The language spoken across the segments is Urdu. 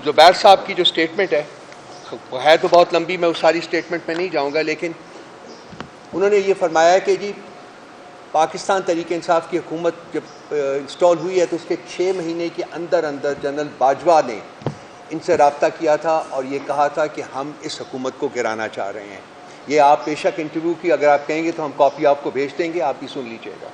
زبیر صاحب کی جو اسٹیٹمنٹ ہے تو بہت لمبی، میں اس ساری اسٹیٹمنٹ میں نہیں جاؤں گا، لیکن انہوں نے یہ فرمایا کہ جی پاکستان تحریک انصاف کی حکومت جب انسٹال ہوئی ہے تو اس کے 6 مہینے کے اندر جنرل باجوہ نے ان سے رابطہ کیا تھا اور یہ کہا تھا کہ ہم اس حکومت کو گرانا چاہ رہے ہیں. یہ آپ بے شک انٹرویو کی اگر آپ کہیں گے تو ہم کاپی آپ کو بھیج دیں گے، آپ بھی سن لیجیے گا.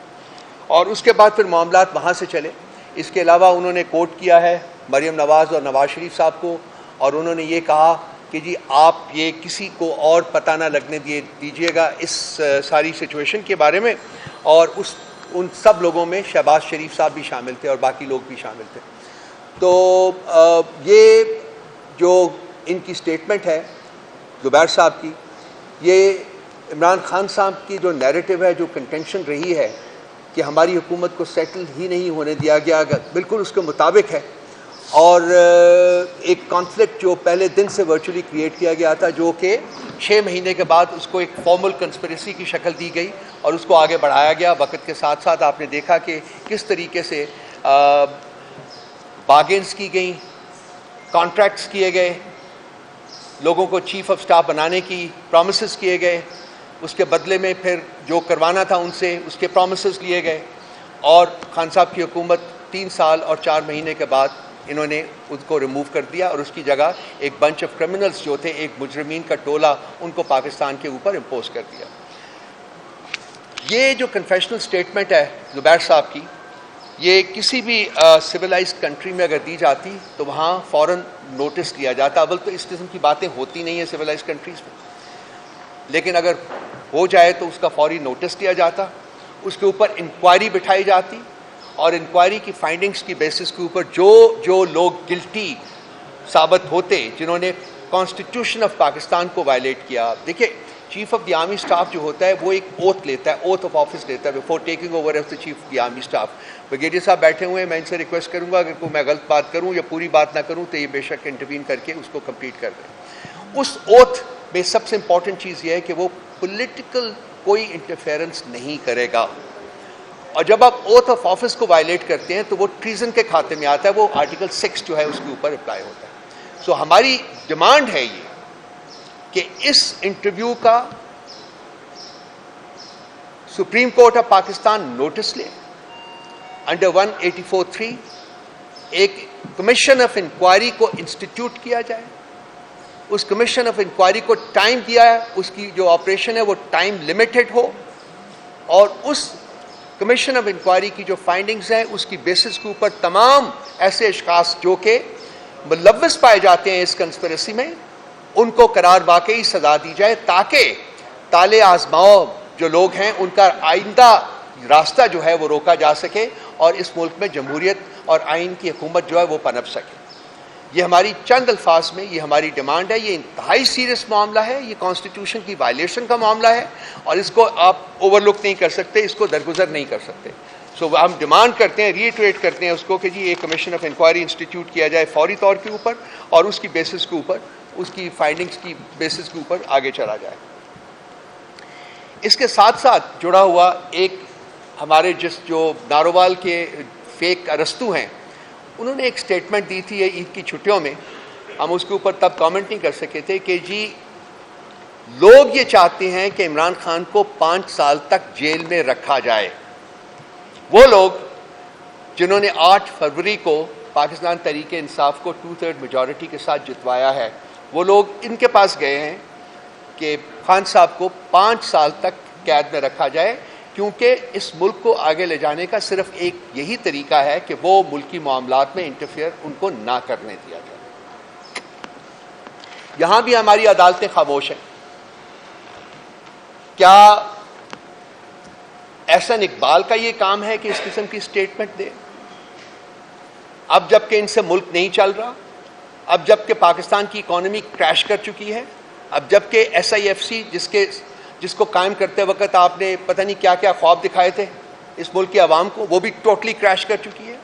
اور اس کے بعد پھر معاملات وہاں سے چلے. اس کے علاوہ انہوں نے کوٹ کیا ہے مریم نواز اور نواز شریف صاحب کو، اور انہوں نے یہ کہا کہ جی آپ یہ کسی کو اور پتہ نہ لگنے دیجیے گا اس ساری سچویشن کے بارے میں. اور ان سب لوگوں میں شہباز شریف صاحب بھی شامل تھے اور باقی لوگ بھی شامل تھے. تو یہ جو ان کی سٹیٹمنٹ ہے زبیر صاحب کی، یہ عمران خان صاحب کی جو نیریٹو ہے، جو کنٹینشن رہی ہے کہ ہماری حکومت کو سیٹل ہی نہیں ہونے دیا گیا، بالکل اس کے مطابق ہے. اور ایک کانفلکٹ جو پہلے دن سے ورچولی کریٹ کیا گیا تھا، جو کہ 6 مہینے کے بعد اس کو ایک فارمل کنسپریسی کی شکل دی گئی اور اس کو آگے بڑھایا گیا. وقت کے ساتھ ساتھ آپ نے دیکھا کہ کس طریقے سے بارگینز کی گئیں، کانٹریکٹس کیے گئے، لوگوں کو چیف آف سٹاف بنانے کی پرومسز کیے گئے، اس کے بدلے میں پھر جو کروانا تھا ان سے اس کے پرومسز لیے گئے. اور خان صاحب کی حکومت 3 سال اور 4 مہینے کے بعد انہوں نے ان کو ریموو کر دیا اور اس کی جگہ ایک بنچ آف کرمنلز جو تھے، ایک مجرمین کا ٹولہ، ان کو پاکستان کے اوپر امپوز کر دیا. یہ جو کنفیشنل سٹیٹمنٹ ہے زبیر صاحب کی، یہ کسی بھی سویلائزڈ کنٹری میں اگر دی جاتی تو وہاں فوراً نوٹس لیا جاتا. اول تو اس قسم کی باتیں ہوتی نہیں ہیں سویلائزڈ کنٹریز میں، لیکن اگر ہو جائے تو اس کا فوری نوٹس لیا جاتا، اس کے اوپر انکوائری بٹھائی جاتی، اور انکوائری کی فائنڈنگز کی بیسس کے اوپر جو لوگ گلٹی ثابت ہوتے، جنہوں نے کانسٹیٹیوشن آف پاکستان کو وائلیٹ کیا. دیکھیے chief of the army staff جو ہوتا ہے وہ ایک اوتھ لیتا ہے، اوتھ آف آفس لیتا ہے before taking over as the chief of the army staff. Brigadier صاحب بیٹھے ہوئے ہیں، میں ان سے ریکویسٹ کروں گا اگر کوئی میں غلط بات کروں یا پوری بات نہ کروں تو یہ بے شک انٹروین کر کے اس کو کمپلیٹ کر دیں. اس اوتھ میں سب سے امپورٹنٹ چیز یہ ہے کہ وہ پولیٹیکل کوئی انٹرفیئرنس نہیں کرے گا. اور جب آپ اوتھ آف آفس کو وائلیٹ کرتے ہیں تو وہ ٹریزن کے کھاتے میں آتا ہے، وہ آرٹیکل 6 جو ہے اس کے اوپر اپلائی ہوتا ہے. سو ہماری ڈیمانڈ ہے یہ کہ اس انٹرویو کا Supreme Court of Pakistan notice لے انڈر 184(3), ایک کمیشن آف انکوائری کو انسٹیٹیوٹ کیا جائے. اس کمیشن آف انکوائری کو ٹائم دیا ہے، اس کی جو آپریشن ہے وہ ٹائم لمیٹڈ ہو، اور اس کمیشن آف انکوائری کی جو فائنڈنگز ہیں اس کی بیسس کے اوپر تمام ایسے اشخاص جو کہ ملوث پائے جاتے ہیں اس کنسپریسی میں، ان کو قرار واقعی سزا دی جائے، تاکہ تالے آزماؤ جو لوگ ہیں ان کا آئندہ راستہ جو ہے وہ روکا جا سکے اور اس ملک میں جمہوریت اور آئین کی حکومت جو ہے وہ پنپ سکے. یہ ہماری چند الفاظ میں یہ ہماری ڈیمانڈ ہے. یہ انتہائی سیریس معاملہ ہے، یہ کانسٹیٹیوشن کی وائلیشن کا معاملہ ہے اور اس کو آپ اوور لک نہیں کر سکتے، اس کو درگزر نہیں کر سکتے. سو ہم ڈیمانڈ کرتے ہیں، ریٹریٹ کرتے ہیں اس کو کہ جی ایک کمیشن آف انکوائری انسٹیٹیوٹ کیا جائے فوری طور کے اوپر، اور اس کی بیسس کے اوپر، اس کی فائنڈنگز کی بیسس کے اوپر آگے چلا جائے. اس کے ساتھ ساتھ جڑا ہوا ایک ہمارے جو نارووال کے فیک ارستو ہیں، انہوں نے ایک سٹیٹمنٹ دی تھی عید کی چھٹیوں میں، ہم اس کے اوپر تب کامنٹ نہیں کر سکے تھے، کہ جی لوگ یہ چاہتے ہیں کہ عمران خان کو 5 سال تک جیل میں رکھا جائے. وہ لوگ جنہوں نے 8 فروری کو پاکستان تحریک انصاف کو 2/3 میجورٹی کے ساتھ جتوایا ہے، وہ لوگ ان کے پاس گئے ہیں کہ خان صاحب کو 5 سال تک قید میں رکھا جائے، کیونکہ اس ملک کو آگے لے جانے کا صرف ایک یہی طریقہ ہے کہ وہ ملکی معاملات میں انٹرفیئر ان کو نہ کرنے دیا جائے. یہاں بھی ہماری عدالتیں خاموش ہیں. کیا احسن اقبال کا یہ کام ہے کہ اس قسم کی سٹیٹمنٹ دے؟ اب جب کہ ان سے ملک نہیں چل رہا، اب جب کہ پاکستان کی اکانومی کریش کر چکی ہے، اب جب کہ SIFC جس کو قائم کرتے وقت آپ نے پتہ نہیں کیا کیا خواب دکھائے تھے اس ملک کی عوام کو، وہ بھی ٹوٹلی کریش کر چکی ہے.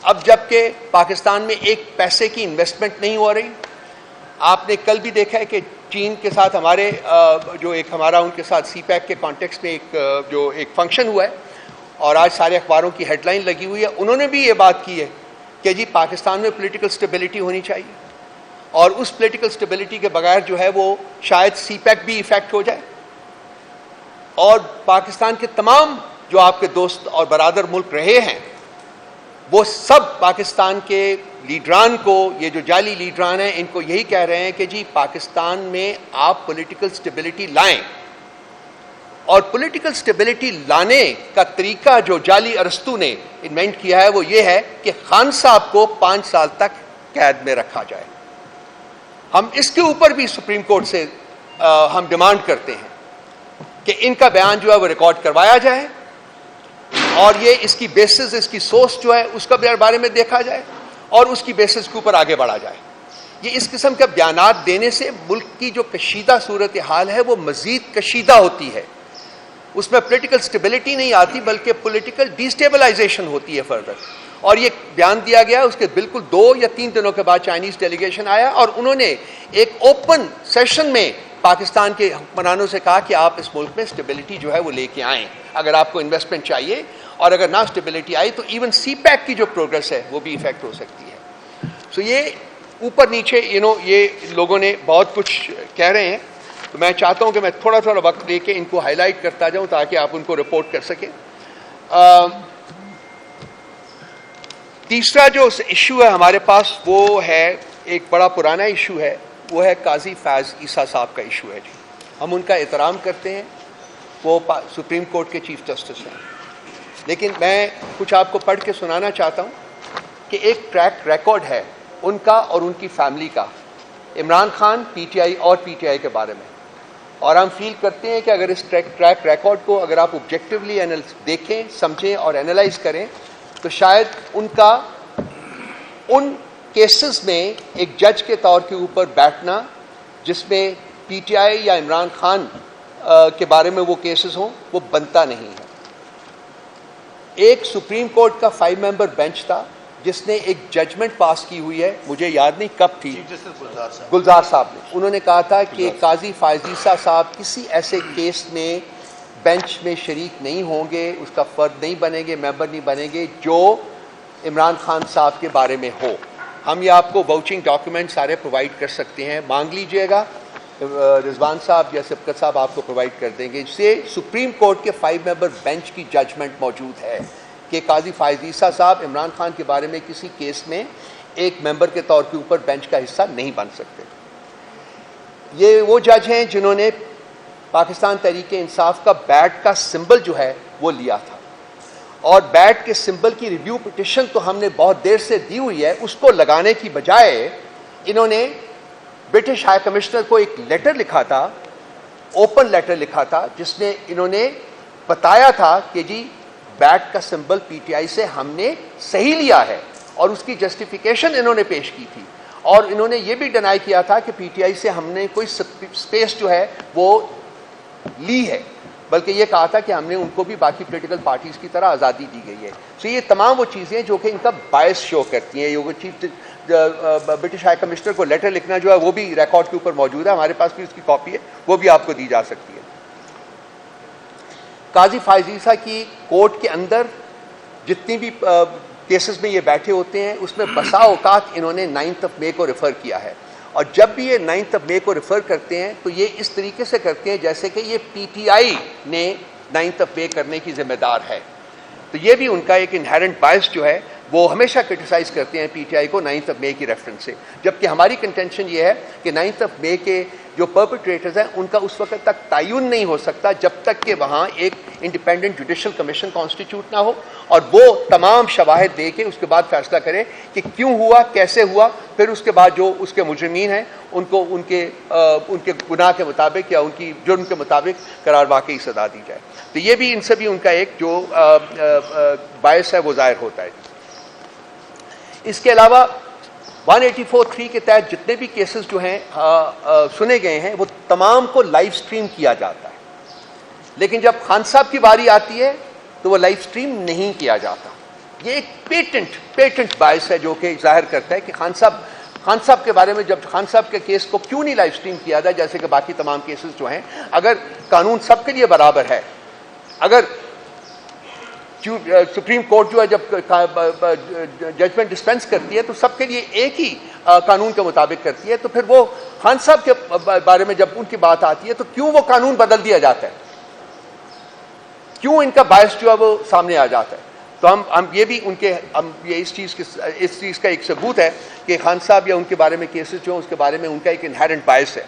اب جب کہ پاکستان میں ایک پیسے کی انویسٹمنٹ نہیں ہو رہی. آپ نے کل بھی دیکھا ہے کہ چین کے ساتھ ہمارے جو ایک ہمارا ان کے ساتھ CPEC کے کانٹیکسٹ میں ایک فنکشن ہوا ہے، اور آج سارے اخباروں کی ہیڈ لائن لگی ہوئی ہے. انہوں نے بھی یہ بات کی ہے کہ جی پاکستان میں پولیٹیکل سٹیبلٹی ہونی چاہیے. اور اس پولیٹیکل سٹیبلٹی کے بغیر جو ہے وہ شاید سی پیک بھی ایفیکٹ ہو جائے، اور پاکستان کے تمام جو آپ کے دوست اور برادر ملک رہے ہیں وہ سب پاکستان کے لیڈران کو، یہ جو جعلی لیڈران ہیں، ان کو یہی کہہ رہے ہیں کہ جی پاکستان میں آپ پولیٹیکل سٹیبلٹی لائیں، اور پولیٹیکل سٹیبلٹی لانے کا طریقہ جو جعلی ارسطو نے انوینٹ کیا ہے وہ یہ ہے کہ خان صاحب کو 5 سال تک قید میں رکھا جائے۔ ہم اس کے اوپر بھی سپریم کورٹ سے ہم ڈیمانڈ کرتے ہیں کہ ان کا بیان جو ہے وہ ریکارڈ کروایا جائے، اور یہ اس کی بیسس، اس کی سورس جو ہے اس کا بارے میں دیکھا جائے، اور اس کی بیسس کے اوپر آگے بڑھا جائے۔ یہ اس قسم کے بیانات دینے سے ملک کی جو کشیدہ صورتحال ہے وہ مزید کشیدہ ہوتی ہے، اس میں پولیٹیکل سٹیبلٹی نہیں آتی بلکہ پولیٹیکل ڈیسٹیبلائزیشن ہوتی ہے فردر۔ اور یہ بیان دیا گیا، اس کے بالکل 2 یا 3 دنوں کے بعد چائنیز ڈیلیگیشن آیا، اور انہوں نے ایک اوپن سیشن میں پاکستان کے حکمرانوں سے کہا کہ آپ اس ملک میں سٹیبلٹی جو ہے وہ لے کے آئیں، اگر آپ کو انویسٹمنٹ چاہیے، اور اگر نہ سٹیبلٹی آئی تو ایون سی پیک کی جو پروگرس ہے وہ بھی ایفیکٹ ہو سکتی ہے۔ سو یہ اوپر نیچے یہ لوگوں نے بہت کچھ کہہ رہے ہیں، تو میں چاہتا ہوں کہ میں تھوڑا وقت لے کے ان کو ہائی لائٹ کرتا جاؤں تاکہ آپ ان کو رپورٹ کر سکیں۔ تیسرا جو ایشو ہے ہمارے پاس وہ ہے ایک بڑا پرانا ایشو ہے، وہ ہے قاضی فیاض عیسیٰ صاحب کا ایشو ہے۔ جی ہم ان کا احترام کرتے ہیں، وہ سپریم کورٹ کے چیف جسٹس ہیں، لیکن میں کچھ آپ کو پڑھ کے سنانا چاہتا ہوں کہ ایک ٹریک ریکارڈ ہے ان کا اور ان کی فیملی کا، Imran Khan, P T I اور پی ٹی آئی کے بارے میں، اور ہم فیل کرتے ہیں کہ اگر اس ٹریک ریکارڈ کو اگر آپ آبجیکٹیولی دیکھیں، سمجھیں اور انالائز کریں تو شاید ان کا ان کیسز میں ایک جج کے طور کے اوپر بیٹھنا جس میں پی ٹی آئی یا عمران خان کے بارے میں وہ کیسز ہوں، وہ بنتا نہیں ہے۔ ایک سپریم کورٹ کا 5 ممبر بینچ تھا جس نے ایک ججمنٹ پاس کی ہوئی ہے، مجھے یاد نہیں کب تھی، گلزار صاحب نے، انہوں نے کہا تھا کہ قاضی فیاض عیسیٰ صاحب کسی ایسے کیس میں بینچ میں شریک نہیں ہوں گے، اس کا فرد نہیں بنیں گے، ممبر نہیں بنیں گے جو عمران خان صاحب کے بارے میں ہو۔ ہم یہ آپ کو واؤچنگ ڈاکیومنٹ سارے پرووائڈ کر سکتے ہیں، مانگ لیجئے گا، رضوان صاحب یا سبقت صاحب آپ کو پرووائڈ کر دیں گے، جس سے سپریم کورٹ کے 5 ممبر بینچ کی ججمنٹ موجود ہے کہ قاضی فیاض عیسیٰ صاحب عمران خان کے بارے میں کسی کیس میں ایک ممبر کے طور کے اوپر بینچ کا حصہ نہیں بن سکتے۔ یہ وہ جج ہیں جنہوں نے پاکستان تحریک انصاف کا بیٹ کا سمبل جو ہے وہ لیا تھا، اور بیٹ کے سمبل کی ریویو پٹیشن تو ہم نے بہت دیر سے دی ہوئی ہے، اس کو لگانے کی بجائے انہوں نے برٹش ہائی کمشنر کو ایک لیٹر لکھا تھا، اوپن لیٹر لکھا تھا، جس میں انہوں نے بتایا تھا کہ جی بیٹ کا سمبل پی ٹی آئی سے ہم نے صحیح لیا ہے، اور اس کی جسٹیفیکیشن انہوں نے پیش کی تھی، اور انہوں نے یہ بھی ڈینائی کیا تھا کہ پی ٹی آئی سے ہم نے کوئی سپیس جو ہے وہ لی ہے، بلکہ یہ کہا تھا کہ ہم نے ان کو بھی باقی پولیٹیکل پارٹیز کی طرح آزادی دی گئی ہے۔ تو یہ تمام وہ چیزیں جو کہ ان کا باعث شو کرتی ہیں، یہ چیف برٹش ہائی کمشنر کو لیٹر لکھنا جو ہے وہ بھی ریکارڈ کے اوپر موجود ہے، ہمارے پاس بھی اس کی کاپی ہے، وہ بھی آپ کو دی جا سکتی ہے۔ قاضی فیاض عیسیٰ کی کورٹ کے اندر جتنی بھی کیسز میں یہ بیٹھے ہوتے ہیں اس میں بسا اوقات انہوں نے 9 مئی کو ریفر کیا ہے، اور جب بھی یہ 9 مئی کو ریفر کرتے ہیں تو یہ اس طریقے سے کرتے ہیں جیسے کہ یہ پی ٹی آئی نے 9 مئی کرنے کی ذمہ دار ہے۔ تو یہ بھی ان کا ایک انہیرنٹ باعث جو ہے وہ ہمیشہ کرٹیسائز کرتے ہیں پی ٹی آئی کو 9 مئی کی ریفرنس سے، جبکہ ہماری کنٹینشن یہ ہے کہ 9 مئی کے جو پرپیٹریٹرز ہیں ان کا اس وقت تک تعین نہیں ہو سکتا جب تک کہ وہاں ایک انڈیپینڈنٹ جوڈیشل کمیشن کانسٹیٹیوٹ نہ ہو، اور وہ تمام شواہد دے کے اس کے بعد فیصلہ کرے کہ کیوں ہوا، کیسے ہوا، پھر اس کے بعد جو اس کے مجرمین ہیں ان کو ان کے گناہ کے مطابق یا ان کی جرم کے مطابق قرار واقعی سزا دی جائے۔ تو یہ بھی ان سے بھی ان کا ایک جو باعث ہے وہ ظاہر ہوتا ہے۔ اس کے علاوہ 184(3) کے تحت جتنے بھی کیسز جو ہیں سنے گئے ہیں وہ تمام کو لائیو سٹریم کیا جاتا ہے، لیکن جب خان صاحب کی باری آتی ہے تو وہ لائیو سٹریم نہیں کیا جاتا۔ یہ ایک پیٹنٹ باعث ہے جو کہ ظاہر کرتا ہے کہ خان صاحب کے بارے میں جب خان صاحب کے کیس کو کیوں نہیں لائیو سٹریم کیا جائے جیسے کہ باقی تمام کیسز جو ہیں، اگر قانون سب کے لیے برابر ہے، اگر سپریم کورٹ جو ہے جب ججمنٹ ڈسپینس کرتی ہے تو سب کے لیے ایک ہی قانون کے مطابق کرتی ہے، تو پھر وہ خان صاحب کے بارے میں جب ان کی بات آتی ہے تو کیوں وہ قانون بدل دیا جاتا ہے؟ کیوں ان کا باعث جو ہے وہ سامنے آ جاتا ہے؟ تو ہم یہ بھی ان کے یہ اس چیز کا ایک ثبوت ہے کہ خان صاحب یا ان کے بارے میں کیسز جو ہیں اس کے بارے میں ان کا ایک انہیرنٹ باعث ہے.